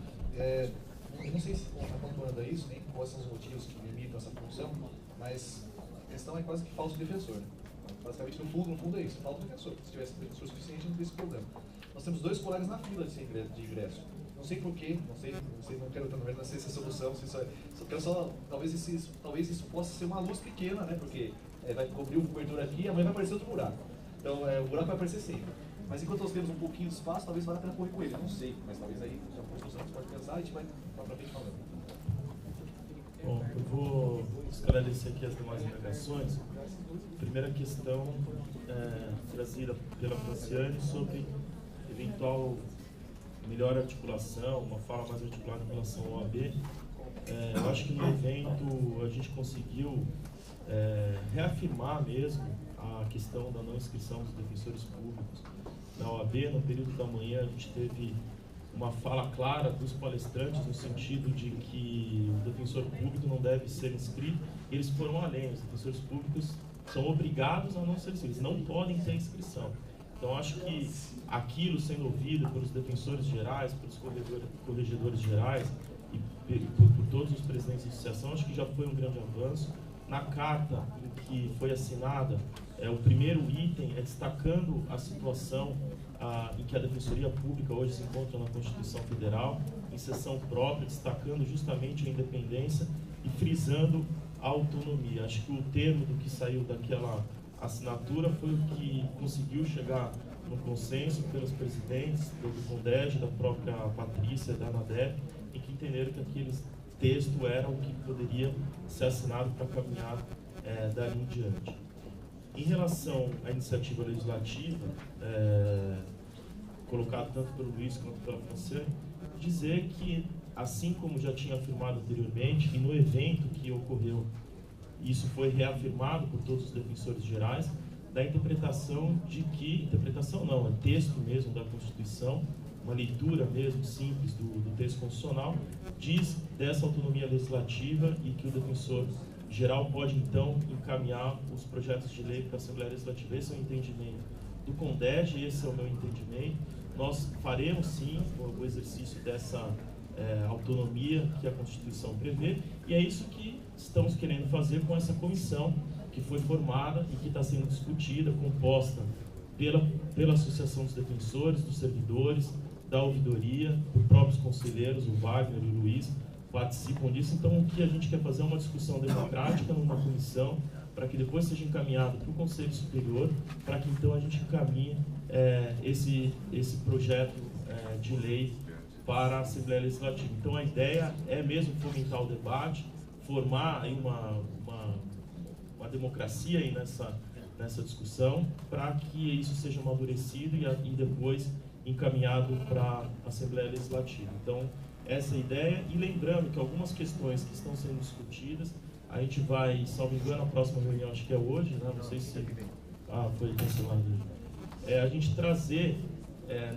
Eu não sei se está pontuando isso, nem quais são os motivos que limitam essa função, mas a questão é quase que falso defensor. Basicamente, no fundo é isso, falta defensor. Se tivesse defensor suficiente, não teria esse problema. Nós temos 2 colegas na fila de ingresso. Não sei porquê, não quero também não sei se é solução, talvez isso possa ser uma luz pequena, né? Porque vai cobrir o cobertor aqui e amanhã vai aparecer outro buraco. Então, o buraco vai aparecer sempre. Mas enquanto nós temos um pouquinho de espaço, talvez valha a pena correr com ele. Eu não sei, mas talvez aí, já por solução, você pode pensar e a gente vai para frente falando. Bom, eu vou esclarecer aqui as demais indagações. Primeira questão trazida pela Franciane sobre eventual melhor articulação, uma fala mais articulada em relação ao OAB. Eu acho que no evento a gente conseguiu reafirmar mesmo a questão da não inscrição dos defensores públicos na OAB. No período da manhã a gente teve uma fala clara dos palestrantes no sentido de que o defensor público não deve ser inscrito. Eles foram além, os defensores públicos são obrigados a não ser inscritos, eles não podem ter inscrição. Então acho que aquilo sendo ouvido pelos defensores gerais, pelos corregedores gerais e por todos os presidentes de associação, acho que já foi um grande avanço. Na carta que foi assinada, o primeiro item é destacando a situação em que a Defensoria Pública hoje se encontra na Constituição Federal, em sessão própria, destacando justamente a independência e frisando a autonomia. Acho que o termo do que saiu daquela assinatura foi o que conseguiu chegar no consenso pelos presidentes do CONDEG, da própria Patrícia, da ANADEP, e que entenderam que aquele texto era o que poderia ser assinado para caminhar dali em diante. Em relação à iniciativa legislativa, colocada tanto pelo Luiz quanto pela Franciane, dizer que, assim como já tinha afirmado anteriormente, e no evento que ocorreu, isso foi reafirmado por todos os defensores gerais, da interpretação de que, interpretação não, é texto mesmo da Constituição, uma leitura mesmo simples do texto constitucional, diz dessa autonomia legislativa e que o defensor geral pode então encaminhar os projetos de lei para a Assembleia Legislativa. Esse é o entendimento do CONDEG, esse é o meu entendimento. Nós faremos sim o exercício dessa autonomia que a Constituição prevê, e é isso que estamos querendo fazer com essa comissão que foi formada e que está sendo discutida, composta pela Associação dos Defensores, dos Servidores, da Ouvidoria, por próprios conselheiros, o Wagner e o Luiz, participam disso. Então, o que a gente quer fazer é uma discussão democrática numa comissão, para que depois seja encaminhado para o Conselho Superior, para que então a gente encaminhe esse projeto de lei para a Assembleia Legislativa. Então, a ideia é mesmo fomentar o debate, formar aí uma democracia aí nessa discussão, para que isso seja amadurecido e depois encaminhado para a Assembleia Legislativa. Então, essa é a ideia, e lembrando que algumas questões que estão sendo discutidas, a gente vai, salvo engano, a próxima reunião, acho que é hoje, né? Não sei se foi cancelado. A gente trazer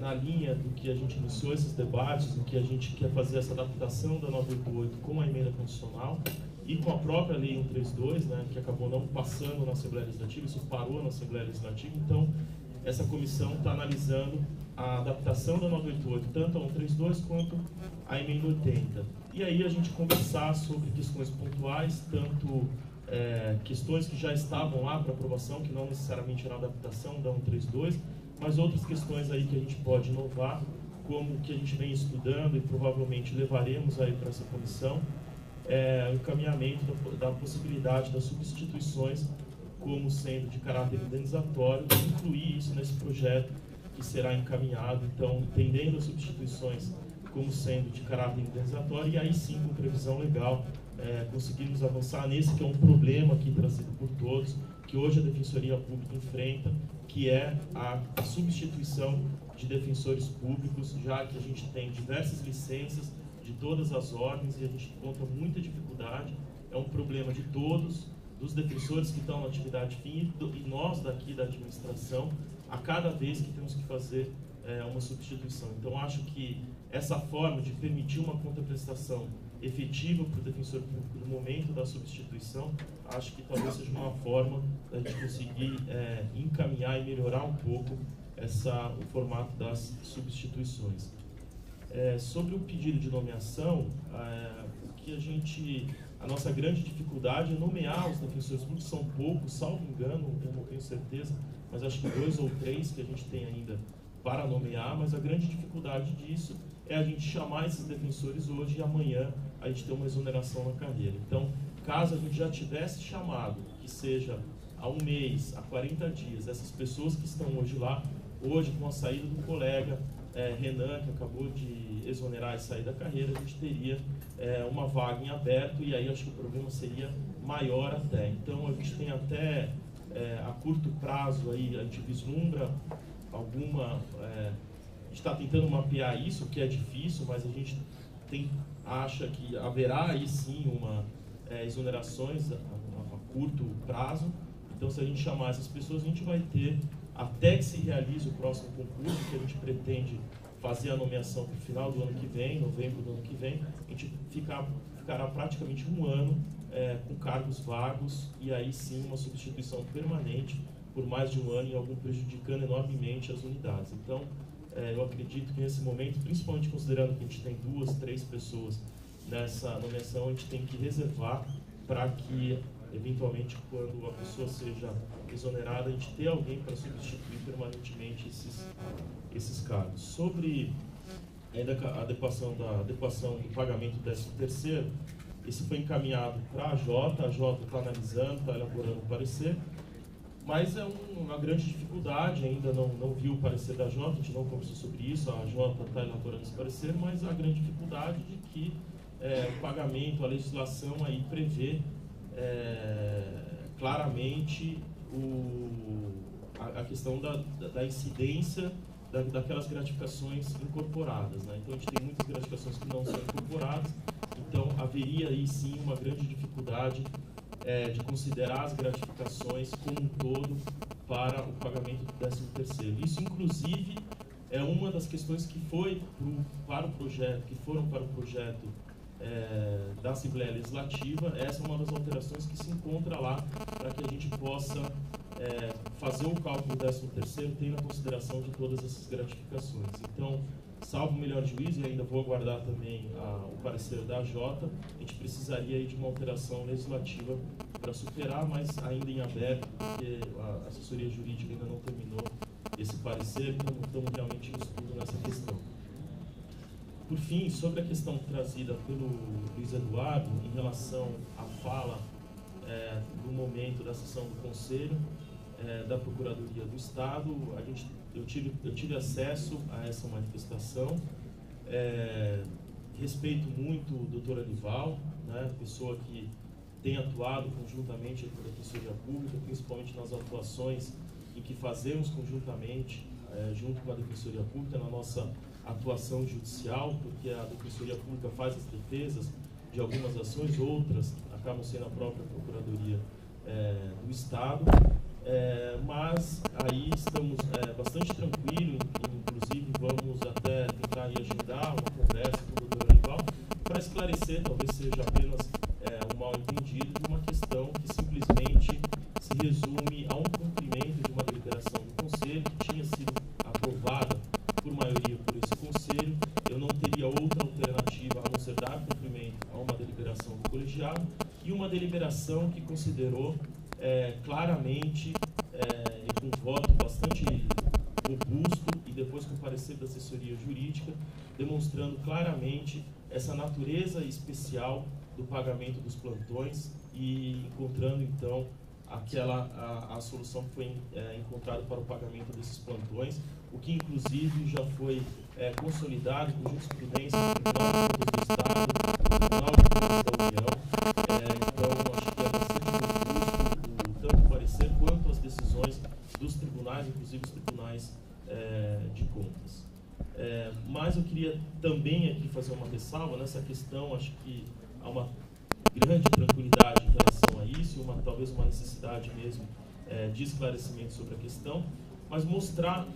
na linha do que a gente iniciou esses debates, do que a gente quer fazer essa adaptação da 988 com a emenda constitucional e com a própria Lei 132, né, que acabou não passando na Assembleia Legislativa, isso parou na Assembleia Legislativa. Então, essa comissão está analisando a adaptação da 988, tanto a 132 quanto a emenda 80. E aí a gente conversar sobre questões pontuais, tanto questões que já estavam lá para aprovação, que não necessariamente era a adaptação da 132, mas outras questões aí que a gente pode inovar, como que a gente vem estudando e provavelmente levaremos aí para essa comissão, o encaminhamento da possibilidade das substituições como sendo de caráter indenizatório, e incluir isso nesse projeto que será encaminhado. Então, entendendo as substituições como sendo de caráter indenizatório, e aí sim, com previsão legal, conseguirmos avançar nesse que é um problema aqui trazido por todos, que hoje a Defensoria Pública enfrenta, que é a substituição de defensores públicos, já que a gente tem diversas licenças de todas as ordens e a gente encontra muita dificuldade. É um problema de todos, dos defensores que estão na atividade fim e nós daqui da administração, a cada vez que temos que fazer uma substituição. Então, acho que essa forma de permitir uma contraprestação efetiva para o defensor público no momento da substituição, acho que talvez seja uma forma da gente conseguir encaminhar e melhorar um pouco o formato das substituições. Sobre o pedido de nomeação, a nossa grande dificuldade é nomear os defensores públicos. São poucos, salvo engano, eu não tenho certeza, mas acho que 2 ou 3 que a gente tem ainda para nomear, mas a grande dificuldade disso é a gente chamar esses defensores hoje e amanhã a gente ter uma exoneração na carreira. Então, caso a gente já tivesse chamado, que seja há 1 mês, há 40 dias, essas pessoas que estão hoje lá, hoje com a saída do colega Renan, que acabou de exonerar e sair da carreira, a gente teria uma vaga em aberto, e aí acho que o problema seria maior até. Então, a gente tem até a curto prazo aí, a gente vislumbra alguma... a gente está tentando mapear isso, que é difícil, mas a gente acha que haverá aí sim exonerações a curto prazo. Então, se a gente chamar essas pessoas, a gente vai ter, até que se realize o próximo concurso, que a gente pretende fazer a nomeação para o final do ano que vem, novembro do ano que vem, a gente ficará praticamente 1 ano com cargos vagos, e aí sim uma substituição permanente por mais de 1 ano, e algum prejudicando enormemente as unidades. Então, eu acredito que nesse momento, principalmente considerando que a gente tem 2, 3 pessoas nessa nomeação, a gente tem que reservar para que, eventualmente, quando a pessoa seja exonerada, a gente ter alguém para substituir permanentemente esses cargos. Sobre ainda a adequação do pagamento do 13º, esse foi encaminhado para a Jota está analisando, está elaborando o parecer, mas é uma grande dificuldade, ainda não viu o parecer da Jota, a gente não conversou sobre isso, a Jota está elaborando esse parecer, mas a grande dificuldade de que o pagamento, a legislação aí prevê claramente a questão da incidência daquelas gratificações incorporadas, né? Então, a gente tem muitas gratificações que não são incorporadas, então haveria aí sim uma grande dificuldade de considerar as gratificações como um todo para o pagamento do 13º. Isso, inclusive, é uma das questões que foram para o projeto da Assembleia Legislativa. Essa é uma das alterações que se encontra lá para que a gente possa fazer o cálculo do 13º tendo a consideração de todas essas gratificações. Então, salvo o melhor juízo, e ainda vou aguardar também o parecer da AJ, a gente precisaria aí de uma alteração legislativa para superar, mas ainda em aberto, porque a assessoria jurídica ainda não terminou esse parecer, então estamos realmente em estudo nessa questão. Por fim, sobre a questão trazida pelo Luiz Eduardo em relação à fala do momento da sessão do Conselho da Procuradoria do Estado, eu tive acesso a essa manifestação, respeito muito o doutor Alival, né, pessoa que tem atuado conjuntamente com a Defensoria Pública, principalmente nas atuações em que fazemos conjuntamente, junto com a Defensoria Pública, na nossa atuação judicial, porque a Defensoria Pública faz as defesas de algumas ações, outras acabam sendo a própria Procuradoria do Estado, mas aí estamos bastante tranquilos, inclusive vamos até tentar agendar uma conversa com o doutor Alival para esclarecer, talvez seja apenas um mal-entendido, de uma questão que simplesmente se resume a um cumprimento de uma deliberação do Conselho que tinha sido aprovada por maioria por esse Conselho. Eu não teria outra alternativa a não ser dar cumprimento a uma deliberação do colegiado e uma deliberação que considerou claramente, e com um voto bastante robusto e depois com o parecer da assessoria jurídica, demonstrando claramente essa natureza especial do pagamento dos plantões e encontrando então a solução que foi encontrada para o pagamento desses plantões, o que inclusive já foi consolidado com jurisprudência do Tribunal de Contas do Estado, do Tribunal de Contas da União. Então acho que é bastante robusto tanto o parecer quanto as decisões dos tribunais, inclusive os tribunais de contas. Mas eu queria também aqui fazer uma ressalva nessa questão. Acho que há uma grande tranquilidade em relação a isso, talvez uma necessidade mesmo de esclarecimento sobre a questão, mas mostrar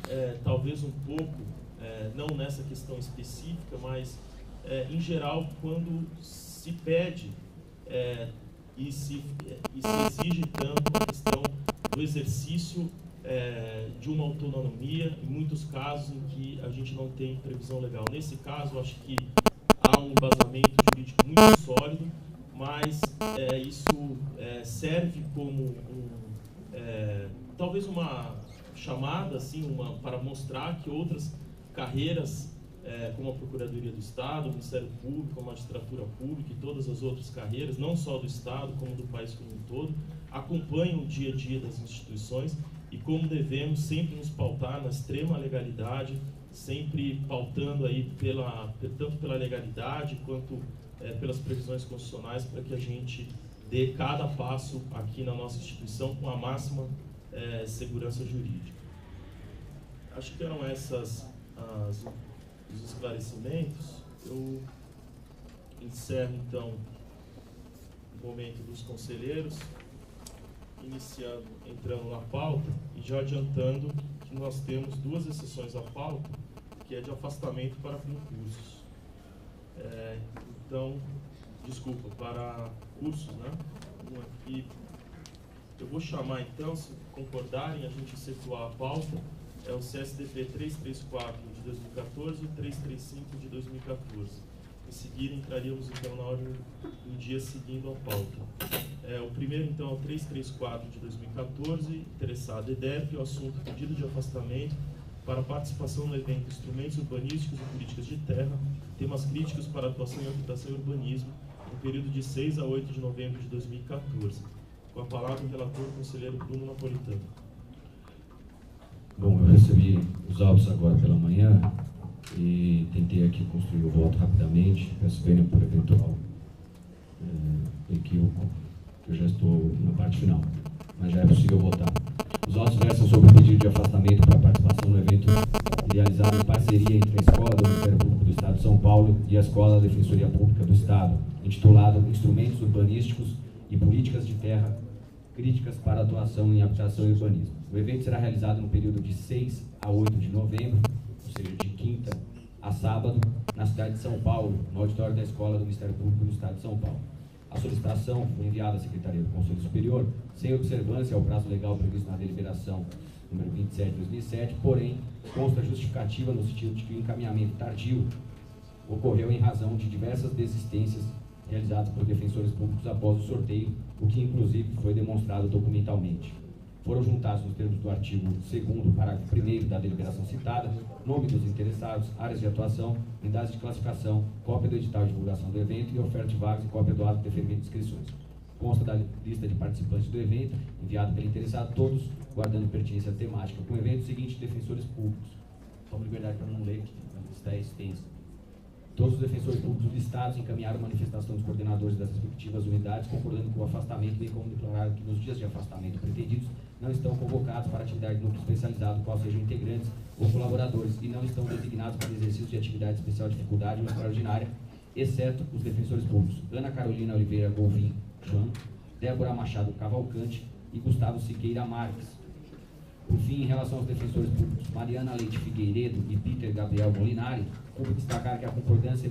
talvez um pouco, não nessa questão específica, mas em geral, quando se pede e se exige tanto a questão do exercício de uma autonomia, em muitos casos em que a gente não tem previsão legal. Nesse caso, acho que há um embasamento jurídico muito sólido, mas isso serve como talvez uma chamada assim, para mostrar que outras carreiras, como a Procuradoria do Estado, o Ministério Público, a Magistratura Pública e todas as outras carreiras, não só do Estado, como do país como um todo, acompanham o dia a dia das instituições e como devemos sempre nos pautar na extrema legalidade, sempre pautando aí tanto pela legalidade quanto pelas previsões constitucionais, para que a gente dê cada passo aqui na nossa instituição com a máxima segurança jurídica. Acho que eram esses os esclarecimentos. Eu encerro então o momento dos conselheiros, entrando na pauta e já adiantando que nós temos duas exceções à pauta, que é de afastamento para concursos. Então, desculpa, para cursos, né? Aqui, eu vou chamar então, se concordarem, a gente efetuar a pauta, é o CSDP 334 de 2014 e 335 de 2014. Em seguida, entraríamos então na ordem do dia seguindo a pauta. O primeiro então é o 334 de 2014, interessado EDEP, o assunto pedido de afastamento para participação no evento Instrumentos Urbanísticos e Políticas de Terra, temas críticos para atuação em habitação e urbanismo, no período de 6 a 8 de novembro de 2014. Com a palavra o relator, o conselheiro Bruno Napolitano. Bom, eu recebi os autos agora pela manhã e tentei aqui construir o voto rapidamente. Peço pena por eventual equívoco, que eu já estou na parte final, mas já é possível votar. Os autos versam sobre o pedido de afastamento para participação no evento realizado em parceria entre a Escola do Ministério Público do Estado de São Paulo e a Escola da Defensoria Pública do Estado, intitulado Instrumentos Urbanísticos e Políticas de Terra Críticas para Atuação em Habitação e Urbanismo. O evento será realizado no período de 6 a 8 de novembro, ou seja, quinta a sábado, na cidade de São Paulo, no auditório da Escola do Ministério Público do Estado de São Paulo. A solicitação foi enviada à Secretaria do Conselho Superior, sem observância ao prazo legal previsto na deliberação número 27 de 2007, porém, consta justificativa no sentido de que o encaminhamento tardio ocorreu em razão de diversas desistências realizadas por defensores públicos após o sorteio, o que inclusive foi demonstrado documentalmente. Foram juntados nos termos do artigo 2º, parágrafo 1º da deliberação citada, nome dos interessados, áreas de atuação, unidades de classificação, cópia do edital de divulgação do evento e oferta de vagas e cópia do ato de deferimento de inscrições. Consta da lista de participantes do evento, enviado pelo interessado, todos guardando pertinência temática com o evento, seguinte: defensores públicos. Toma liberdade para não ler, que está extenso. Todos os defensores públicos listados encaminharam manifestação dos coordenadores das respectivas unidades, concordando com o afastamento, bem como declararam que nos dias de afastamento pretendidos não estão convocados para atividade de núcleo especializado, qual sejam integrantes ou colaboradores, e não estão designados para exercício de atividade de especial dificuldade ou extraordinária, exceto os defensores públicos Ana Carolina Oliveira Golvin João, Débora Machado Cavalcante e Gustavo Siqueira Marques. Por fim, em relação aos defensores públicos Mariana Leite Figueiredo e Peter Gabriel Molinari, cabe destacar que a concordância